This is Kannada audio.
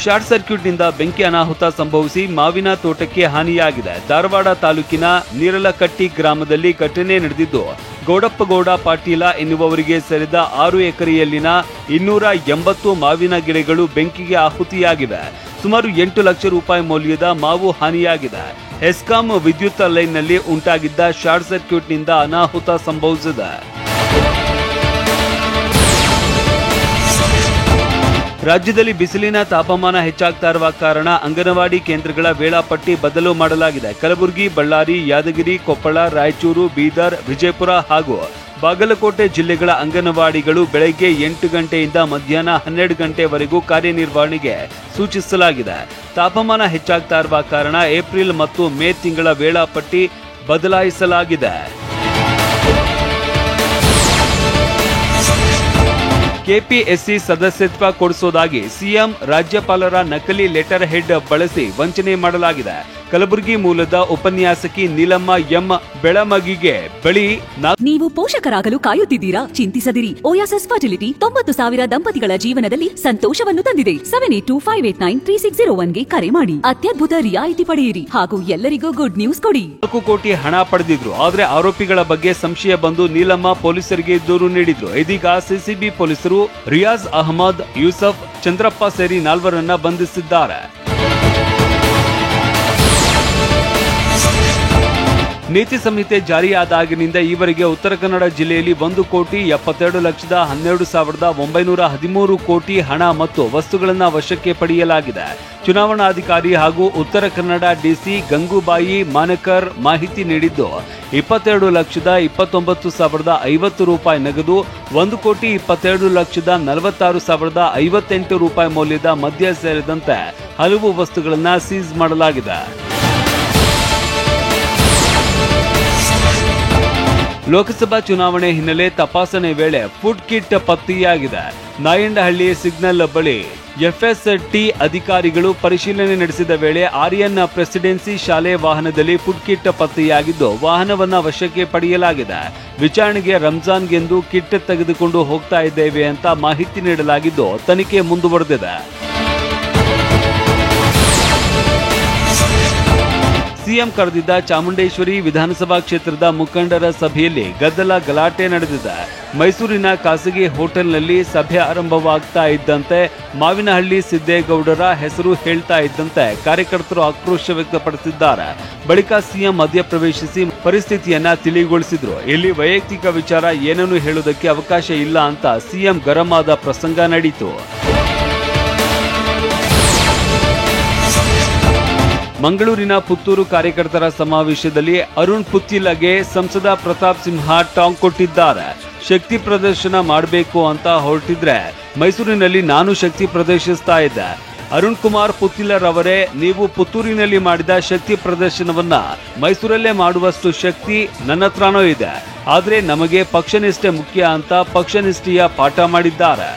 ಶಾರ್ಟ್ ಸರ್ಕ್ಯೂಟ್ನಿಂದ ಬೆಂಕಿ ಅನಾಹುತ ಸಂಭವಿಸಿ ಮಾವಿನ ತೋಟಕ್ಕೆ ಹಾನಿಯಾಗಿದೆ. ಧಾರವಾಡ ತಾಲೂಕಿನ ನೀರಲಕಟ್ಟಿ ಗ್ರಾಮದಲ್ಲಿ ಘಟನೆ ನಡೆದಿದ್ದು, ಗೌಡಪ್ಪಗೌಡ ಪಾಟೀಲ ಎನ್ನುವವರಿಗೆ ಸೇರಿದ 6 ಎಕರೆಯಲ್ಲಿನ 280 ಮಾವಿನ ಗಿಡಗಳು ಬೆಂಕಿಗೆ ಆಹುತಿಯಾಗಿವೆ. ಸುಮಾರು 8 ಲಕ್ಷ ರೂಪಾಯಿ ಮೌಲ್ಯದ ಮಾವು ಹಾನಿಯಾಗಿದೆ. ಹೆಸ್ಕಾಂ ವಿದ್ಯುತ್ ಲೈನ್ನಲ್ಲಿ ಉಂಟಾಗಿದ್ದ ಶಾರ್ಟ್ ಸರ್ಕ್ಯೂಟ್ನಿಂದ ಅನಾಹುತ ಸಂಭವಿಸಿದೆ. ರಾಜ್ಯದಲ್ಲಿ ಬಿಸಿಲಿನ ತಾಪಮಾನ ಹೆಚ್ಚಾಗ್ತಾ ಇರುವ ಕಾರಣ ಅಂಗನವಾಡಿ ಕೇಂದ್ರಗಳ ವೇಳಾಪಟ್ಟಿ ಬದಲು ಮಾಡಲಾಗಿದೆ. ಕಲಬುರಗಿ, ಬಳ್ಳಾರಿ, ಯಾದಗಿರಿ, ಕೊಪ್ಪಳ, ರಾಯಚೂರು, ಬೀದರ್, ವಿಜಯಪುರ ಹಾಗೂ ಬಾಗಲಕೋಟೆ ಜಿಲ್ಲೆಗಳ ಅಂಗನವಾಡಿಗಳು ಬೆಳಗ್ಗೆ 8 ಗಂಟೆಯಿಂದ ಮಧ್ಯಾಹ್ನ 12 ಗಂಟೆವರೆಗೂ ಕಾರ್ಯನಿರ್ವಹಣೆಗೆ ಸೂಚಿಸಲಾಗಿದೆ. ತಾಪಮಾನ ಹೆಚ್ಚಾಗ್ತಾ ಇರುವ ಕಾರಣ ಏಪ್ರಿಲ್ ಮತ್ತು ಮೇ ತಿಂಗಳ ವೇಳಾಪಟ್ಟಿ ಬದಲಾಯಿಸಲಾಗಿದೆ. ಕೆಪಿಎಸ್ಸಿ ಸದಸ್ಯತ್ವ ಕೊಡಿಸೋದಾಗಿ ಸಿಎಂ ರಾಜ್ಯಪಾಲರ ನಕಲಿ ಲೆಟರ್ ಹೆಡ್ ಬಳಸಿ ವಂಚನೆ ಮಾಡಲಾಗಿದೆ. ಕಲಬುರಗಿ ಮೂಲದ ಉಪನ್ಯಾಸಕಿ ನೀಲಮ್ಮ ಎಂ ಬೆಳಮಗಿಗೆ ಬಳಿ ನೀವು ಪೋಷಕರಾಗಲು ಕಾಯುತ್ತಿದ್ದೀರಾ? ಚಿಂತಿಸದಿರಿ. ಓಯಾಸಿಸ್ ಫರ್ಟಿಲಿಟಿ 90,000 ದಂಪತಿಗಳ ಜೀವನದಲ್ಲಿ ಸಂತೋಷವನ್ನು ತಂದಿದೆ. 7825893601ಗೆ ಕರೆ ಮಾಡಿ. ಅತ್ಯದ್ಭುತ ರಿಯಾಯಿತಿ ಪಡೆಯಿರಿ ಹಾಗೂ ಎಲ್ಲರಿಗೂ ಗುಡ್ ನ್ಯೂಸ್ ಕೊಡಿ. 4 ಕೋಟಿ ಹಣ ಪಡೆದಿದ್ರು. ಆದ್ರೆ ಆರೋಪಿಗಳ ಬಗ್ಗೆ ಸಂಶಯ ಬಂದು ನೀಲಮ್ಮ ಪೊಲೀಸರಿಗೆ ದೂರು ನೀಡಿದ್ರು. ಇದೀಗ ಸಿಸಿಬಿ ಪೊಲೀಸರು ರಿಯಾಜ್ ಅಹಮದ್, ಯೂಸಫ್, ಚಂದ್ರಪ್ಪ ಸೇರಿ 4ರನ್ನ ಬಂಧಿಸಿದ್ದಾರೆ. ನೀತಿ ಸಂಹಿತೆ ಜಾರಿಯಾದಾಗಿನಿಂದ ಈವರೆಗೆ ಉತ್ತರ ಕನ್ನಡ ಜಿಲ್ಲೆಯಲ್ಲಿ 1,72,12,913 ಕೋಟಿ ಹಣ ಮತ್ತು ವಸ್ತುಗಳನ್ನು ವಶಕ್ಕೆ ಪಡೆಯಲಾಗಿದೆ. ಚುನಾವಣಾಧಿಕಾರಿ ಹಾಗೂ ಉತ್ತರ ಕನ್ನಡ ಡಿಸಿ ಗಂಗೂಬಾಯಿ ಮಾನಕರ್ ಮಾಹಿತಿ ನೀಡಿದ್ದು, 22,29,050 ರೂಪಾಯಿ ನಗದು, 1,22,46,058 ರೂಪಾಯಿ ಮೌಲ್ಯದ ಮದ್ಯ ಸೇರಿದಂತೆ ಹಲವು ವಸ್ತುಗಳನ್ನು ಸೀಸ್ ಮಾಡಲಾಗಿದೆ. ಲೋಕಸಭಾ ಚುನಾವಣೆ ಹಿನ್ನೆಲೆ ತಪಾಸಣೆ ವೇಳೆ ಫುಡ್ ಕಿಟ್ ಪತ್ತೆಯಾಗಿದೆ. ನಾಯಂಡಹಳ್ಳಿ ಸಿಗ್ನಲ್ ಬಳಿ ಎಫ್ಎಸ್ಟಿ ಅಧಿಕಾರಿಗಳು ಪರಿಶೀಲನೆ ನಡೆಸಿದ ವೇಳೆ ಆರ್ಯನ್ ಪ್ರೆಸಿಡೆನ್ಸಿ ಶಾಲೆ ವಾಹನದಲ್ಲಿ ಫುಡ್ ಕಿಟ್ ಪತ್ತೆಯಾಗಿದ್ದು, ವಾಹನವನ್ನ ವಶಕ್ಕೆ ಪಡೆಯಲಾಗಿದೆ. ವಿಚಾರಣೆಗೆ ರಂಜಾನ್ಗೆಂದು ಕಿಟ್ ತೆಗೆದುಕೊಂಡು ಹೋಗ್ತಾ ಇದ್ದೇವೆ ಅಂತ ಮಾಹಿತಿ ನೀಡಲಾಗಿದ್ದು, ತನಿಖೆ ಮುಂದುವರೆದಿದೆ. ಸಿಎಂ ಕರೆದಿದ್ದ ಚಾಮುಂಡೇಶ್ವರಿ ವಿಧಾನಸಭಾ ಕ್ಷೇತ್ರದ ಮುಖಂಡರ ಸಭೆಯಲ್ಲಿ ಗಲಾಟೆ ನಡೆದಿದೆ. ಮೈಸೂರಿನ ಖಾಸಗಿ ಹೋಟೆಲ್ನಲ್ಲಿ ಸಭೆ ಆರಂಭವಾಗ್ತಾ ಇದ್ದಂತೆ ಮಾವಿನಹಳ್ಳಿ ಸಿದ್ದೇಗೌಡರ ಹೆಸರು ಹೇಳ್ತಾ ಇದ್ದಂತೆ ಕಾರ್ಯಕರ್ತರು ಆಕ್ರೋಶ ವ್ಯಕ್ತಪಡಿಸಿದ್ದಾರೆ. ಬಳಿಕ ಸಿಎಂ ಮಧ್ಯಪ್ರವೇಶಿಸಿ ಪರಿಸ್ಥಿತಿಯನ್ನ ತಿಳಿಗೊಳಿಸಿದ್ರು. ಇಲ್ಲಿ ವೈಯಕ್ತಿಕ ವಿಚಾರ ಏನನ್ನೂ ಹೇಳುವುದಕ್ಕೆ ಅವಕಾಶ ಇಲ್ಲ ಅಂತ ಸಿಎಂ ಗರಂ ಆದ ಪ್ರಸಂಗ ನಡೆಯಿತು. ಮಂಗಳೂರಿನ ಪುತ್ತೂರು ಕಾರ್ಯಕರ್ತರ ಸಮಾವೇಶದಲ್ಲಿ ಅರುಣ್ ಪುತ್ತಿಲಗೆ ಸಂಸದ ಪ್ರತಾಪ್ ಸಿಂಹ ಟಾಂಗ್ ಕೊಟ್ಟಿದ್ದಾರೆ. ಶಕ್ತಿ ಪ್ರದರ್ಶನ ಮಾಡಬೇಕು ಅಂತ ಹೊರಟಿದ್ರೆ ಮೈಸೂರಿನಲ್ಲಿ ನಾನು ಶಕ್ತಿ ಪ್ರದರ್ಶಿಸ್ತಾ ಇದ್ದೆ. ಅರುಣ್ ಕುಮಾರ್ ಪುತ್ತಿಲರ್ ಅವರೇ, ನೀವು ಪುತ್ತೂರಿನಲ್ಲಿ ಮಾಡಿದ ಶಕ್ತಿ ಪ್ರದರ್ಶನವನ್ನ ಮೈಸೂರಲ್ಲೇ ಮಾಡುವಷ್ಟು ಶಕ್ತಿ ನನ್ನ ಹತ್ರನೂ ಇದೆ. ಆದ್ರೆ ನಮಗೆ ಪಕ್ಷನಿಷ್ಠೆ ಮುಖ್ಯ ಅಂತ ಪಕ್ಷನಿಷ್ಠೆಯ ಪಾಠ ಮಾಡಿದ್ದಾರೆ.